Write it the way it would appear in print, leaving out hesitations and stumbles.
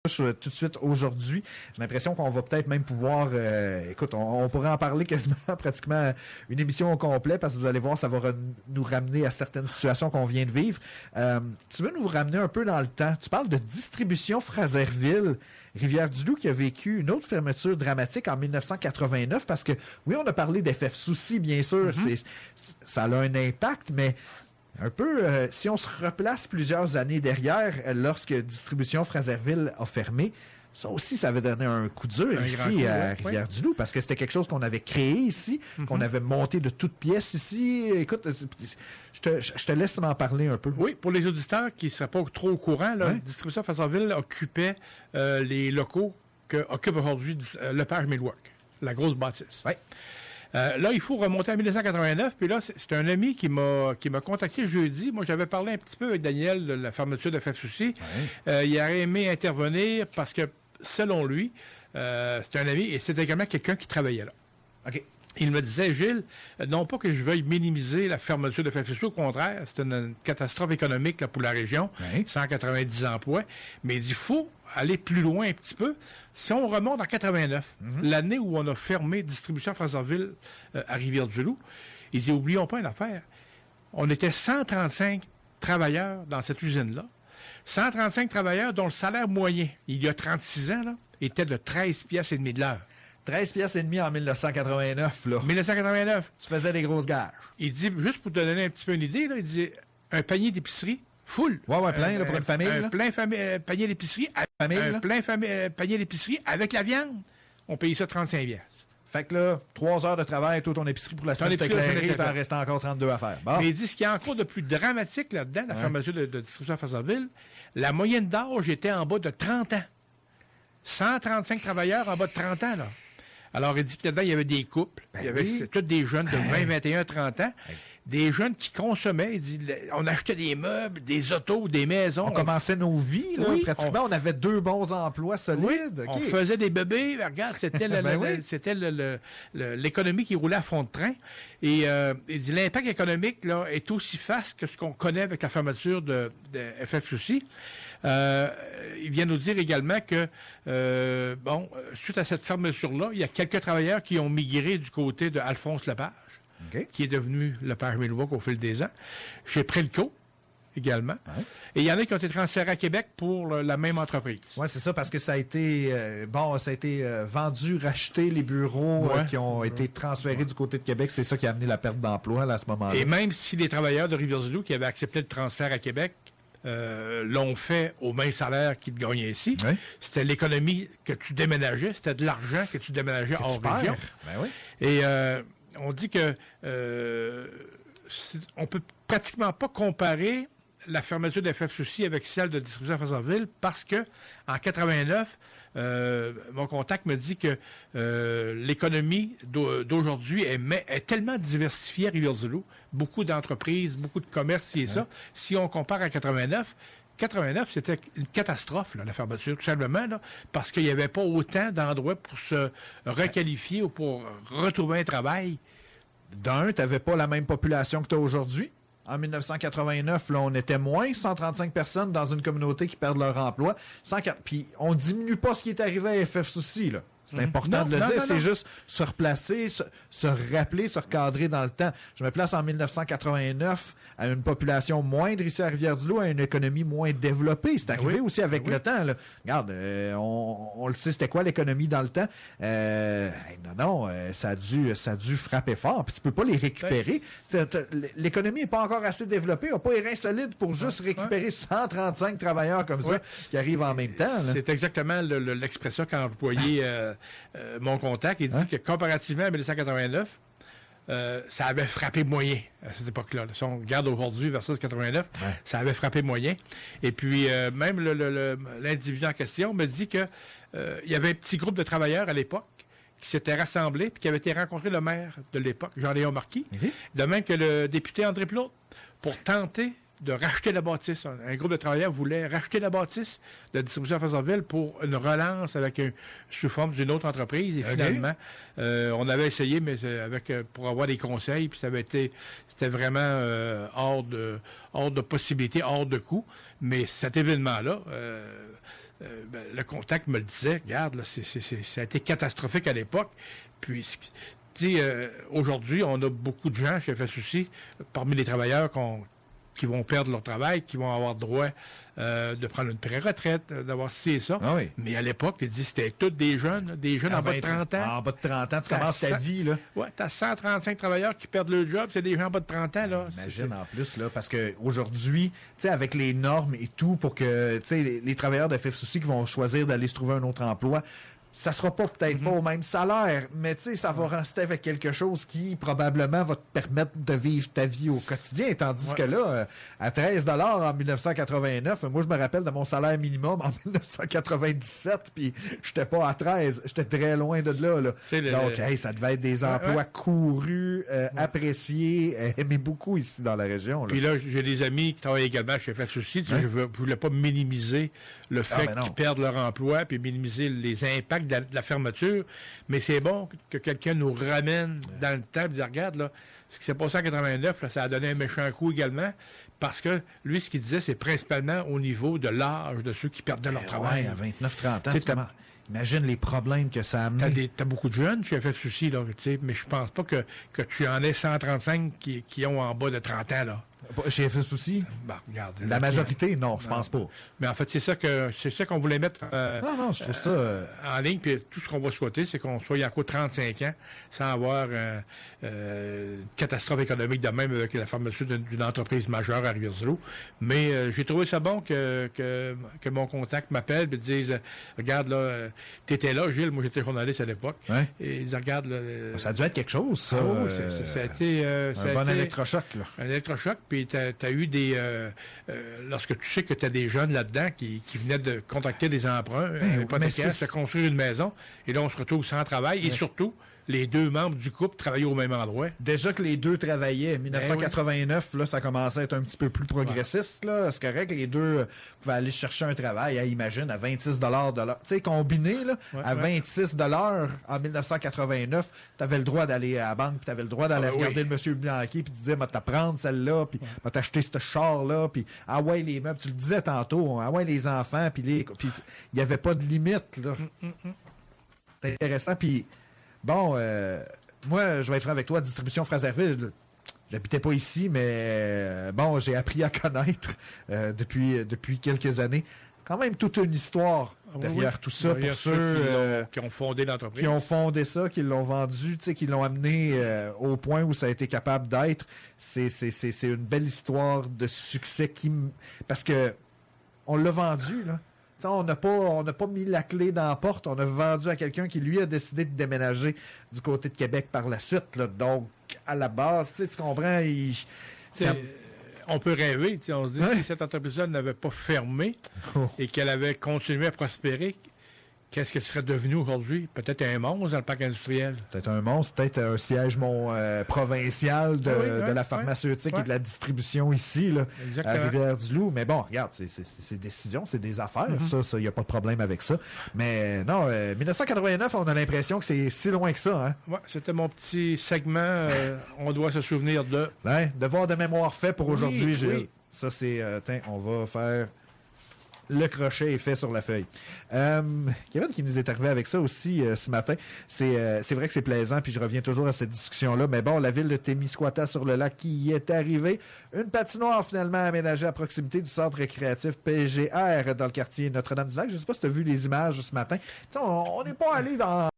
tout de suite aujourd'hui. J'ai l'impression qu'on va peut-être même pouvoir... écoute, on pourrait en parler quasiment pratiquement une émission au complet parce que vous allez voir, ça va nous ramener à certaines situations qu'on vient de vivre. Tu veux nous ramener un peu dans le temps. Tu parles de Distribution Fraserville, Rivière-du-Loup, qui a vécu une autre fermeture dramatique en 1989 parce que, oui, on a parlé d'FF Souci, bien sûr. Ça a un impact, mais... Un peu, si on se replace plusieurs années derrière, lorsque Distribution Fraserville a fermé, ça aussi, ça avait donné un coup dur ici à Rivière-du-Loup, parce que c'était quelque chose qu'on avait créé ici, qu'on avait monté de toutes pièces ici. Écoute, je te laisse m'en parler un peu. Oui, pour les auditeurs qui ne seraient pas trop au courant, là, Distribution Fraserville occupait les locaux que occupe aujourd'hui Lepage Millwork, la grosse bâtisse. Oui. Là, il faut remonter à 1989. Puis là, c'est un ami qui m'a contacté jeudi. Moi, j'avais parlé un petit peu avec Daniel de la fermeture de FF Souci. Il aurait aimé intervenir parce que, selon lui, c'est un ami et c'est également quelqu'un qui travaillait là. OK. Il me disait, Gilles, non pas que je veuille minimiser la fermeture de FF Souci, au contraire, c'est une catastrophe économique là, pour la région, 190 emplois, mais il dit, il faut aller plus loin un petit peu. Si on remonte en 89, l'année où on a fermé Distribution Fraserville à Rivière-du-Loup, il dit, oublions pas une affaire, on était 135 travailleurs dans cette usine-là, 135 travailleurs dont le salaire moyen, il y a 36 ans, là, était de 13,5 piastres de l'heure. 13 piastres et demi en 1989, là. 1989. Tu faisais des grosses gages. Il dit, juste pour te donner un petit peu une idée, là, il dit, un panier d'épicerie, full. Ouais, plein, là, pour une famille. Un plein panier d'épicerie. Panier d'épicerie avec la viande. On payait ça 35 piastres. Fait que là, 3 heures de travail, toute ton épicerie pour la semaine éclairée, il t'en restait encore 32 à faire. Bon. Mais il dit, ce qui est encore de plus dramatique là-dedans, la fermeture de Distribution Fraserville, la moyenne d'âge était en bas de 30 ans. 135 travailleurs en bas de 30 ans, là. Alors, il dit que là-dedans, il y avait des couples. Il y avait tous des jeunes de 20, 21, 30 ans. Des jeunes qui consommaient. Il dit, on achetait des meubles, des autos, des maisons. On commençait nos vies, là, pratiquement. On avait 2 bons emplois solides. On faisait des bébés. Regarde, c'était l'économie qui roulait à fond de train. Et il dit, l'impact économique là, est aussi vaste que ce qu'on connaît avec la fermeture de FF Souci. Il vient nous dire également que, suite à cette fermeture-là, il y a quelques travailleurs qui ont migré du côté de Alphonse Lepage, qui est devenu Lepage Millwork au fil des ans, chez Prelco également. Et il y en a qui ont été transférés à Québec pour la même entreprise. Oui, c'est ça, parce que ça a été vendu, racheté, les bureaux qui ont été transférés du côté de Québec. C'est ça qui a amené la perte d'emploi là, à ce moment-là. Et même si les travailleurs de Rivière-du-Loup qui avaient accepté le transfert à Québec l'ont fait au même salaire qu'ils gagnaient ici. C'était l'économie que tu déménageais, c'était de l'argent que tu déménageais hors région. Et on dit que on peut pratiquement pas comparer la fermeture de FF Souci avec celle de Distribution Fraserville parce que en 89, mon contact me dit que l'économie d'aujourd'hui est tellement diversifiée à Rivière-du-Loup, beaucoup d'entreprises, beaucoup de commerces, et ça. Si on compare à 89, c'était une catastrophe, là, la fermeture, tout simplement, là, parce qu'il n'y avait pas autant d'endroits pour se requalifier ou pour retrouver un travail. D'un, tu n'avais pas la même population que tu as aujourd'hui. En 1989, là, on était moins 135 personnes dans une communauté qui perdent leur emploi. Puis on diminue pas ce qui est arrivé à FF Souci, là. C'est important de le dire. C'est juste se replacer, se rappeler, se recadrer dans le temps. Je me place en 1989 à une population moindre ici à Rivière-du-Loup, à une économie moins développée. C'est arrivé aussi avec le temps. Là. Regarde, on le sait, c'était quoi l'économie dans le temps? Ça a dû frapper fort. Puis tu peux pas les récupérer. L'économie n'est pas encore assez développée. On n'a pas les reins solides pour juste récupérer 135 travailleurs comme ça qui arrivent en même temps. Là. C'est exactement l'expression qu'a employé mon contact. Il dit que comparativement à 1989, ça avait frappé moyen à cette époque-là. Si on regarde aujourd'hui versus 89, ça avait frappé moyen. Et puis, même l'individu en question me dit que il y avait un petit groupe de travailleurs à l'époque qui s'étaient rassemblés et qui avaient été rencontrer le maire de l'époque, Jean-Léon Marquis, de même que le député André Plaude, pour tenter de racheter la bâtisse. Un groupe de travailleurs voulait racheter la bâtisse de Distribution Fraserville pour une relance sous forme d'une autre entreprise. Et finalement, on avait essayé, mais pour avoir des conseils, puis c'était vraiment hors de possibilité, hors de coût. Mais cet événement-là, le contact me le disait, regarde, là, ça a été catastrophique à l'époque. Puis, aujourd'hui, on a beaucoup de gens chez FSUC, parmi les travailleurs qui vont perdre leur travail, qui vont avoir droit de prendre une pré-retraite, d'avoir ci et ça. Ah oui. Mais à l'époque, tu dis, c'était tous des jeunes en bas de 30 ans. En bas de 30 ans, tu commences ta vie, là. Oui, tu as 135 travailleurs qui perdent leur job, c'est des gens en bas de 30 ans, là. Imagine en plus, là, parce qu'aujourd'hui, tu sais, avec les normes et tout, pour que, tu sais, les travailleurs de FSUC qui vont choisir d'aller se trouver un autre emploi, ça sera peut-être pas au même salaire, mais tu sais, ça va rester avec quelque chose qui probablement va te permettre de vivre ta vie au quotidien. Tandis que là, à 13 en 1989, moi je me rappelle de mon salaire minimum en 1997, puis j'étais pas à 13, j'étais très loin de là. Donc, ça devait être des emplois courus, appréciés, aimés beaucoup ici dans la région. Là. Puis là, j'ai des amis qui travaillent également chez FSUC. Je ne voulais pas minimiser le fait qu'ils perdent leur emploi, puis minimiser les impacts de la fermeture, mais c'est bon que quelqu'un nous ramène dans le temps et dire, regarde, là, ce qui s'est passé en 89, là, ça a donné un méchant coup également, parce que lui, ce qu'il disait, c'est principalement au niveau de l'âge de ceux qui perdaient leur travail. À 29-30 ans, imagine les problèmes que ça a amené. T'as beaucoup de jeunes chez FSUC, là, mais je pense pas que tu en aies 135 qui ont en bas de 30 ans, là. Chez FSUC? Regarde, la majorité, non, je pense pas. Mais en fait, c'est ça qu'on voulait mettre je trouve ça en ligne. Puis tout ce qu'on va souhaiter, c'est qu'on soit encore 35 ans sans avoir une catastrophe économique de même avec la fermeture d'une entreprise majeure à Rivière-du-Loup. Mais j'ai trouvé ça bon que mon contact m'appelle et dise, regarde, là, t'étais là, Gilles, moi j'étais journaliste à l'époque. Ouais. Et il dit, regarde, là, ça a dû être quelque chose, ça. Ça a été un bon électrochoc, là. Un électrochoc, puis tu as eu des... lorsque tu sais que tu as des jeunes là-dedans qui venaient de contracter des emprunts hypothécaires, se construire une maison, et là, on se retrouve sans travail, et surtout, les deux membres du couple travaillaient au même endroit. Déjà que les deux travaillaient, 1989, là, ça commençait à être un petit peu plus progressiste. Là. C'est correct, les deux pouvaient aller chercher un travail, imagine, à 26 de l'heure. Tu sais, combiné, là, à 26 en 1989, tu avais le droit d'aller à la banque, puis tu avais le droit d'aller regarder le monsieur banquier, puis te dire, va t'apprendre celle-là, puis va t'acheter ce char-là, puis les meubles, tu le disais tantôt, les enfants, puis il n'y avait pas de limite. Là. C'est intéressant, puis... Bon, moi, je vais être franc avec toi, Distribution Fraserville, j'habitais pas ici, mais bon, j'ai appris à connaître depuis quelques années. Quand même toute une histoire derrière tout ça pour ceux qui ont fondé l'entreprise. Qui ont fondé ça, qui l'ont vendu, qui l'ont amené au point où ça a été capable d'être. C'est une belle histoire de succès parce que on l'a vendu, là. T'sais, on n'a pas mis la clé dans la porte. On a vendu à quelqu'un qui, lui, a décidé de déménager du côté de Québec par la suite. Là. Donc, à la base, tu comprends, on peut rêver. On se dit, si cette entreprise-là n'avait pas fermé et qu'elle avait continué à prospérer, qu'est-ce qu'elle serait devenue aujourd'hui? Peut-être un monstre dans le parc industriel. Peut-être un monstre, peut-être un siège provincial de la pharmaceutique et de la distribution ici, là, à Rivière-du-Loup. Mais bon, regarde, c'est des décisions, c'est des affaires. Ça, il n'y a pas de problème avec ça. Mais non, 1989, on a l'impression que c'est si loin que ça. Hein? Ouais, c'était mon petit segment. On doit se souvenir de... Devoir de mémoire fait pour aujourd'hui, Gilles. Ça, c'est... on va faire... Le crochet est fait sur la feuille. Kevin qui nous est arrivé avec ça aussi ce matin. C'est vrai que c'est plaisant, puis je reviens toujours à cette discussion-là. Mais bon, la ville de Témiscouata-sur-le-Lac qui y est arrivée. Une patinoire finalement aménagée à proximité du centre récréatif PGR dans le quartier Notre-Dame-du-Lac. Je ne sais pas si tu as vu les images ce matin. T'sais, on n'est pas allé dans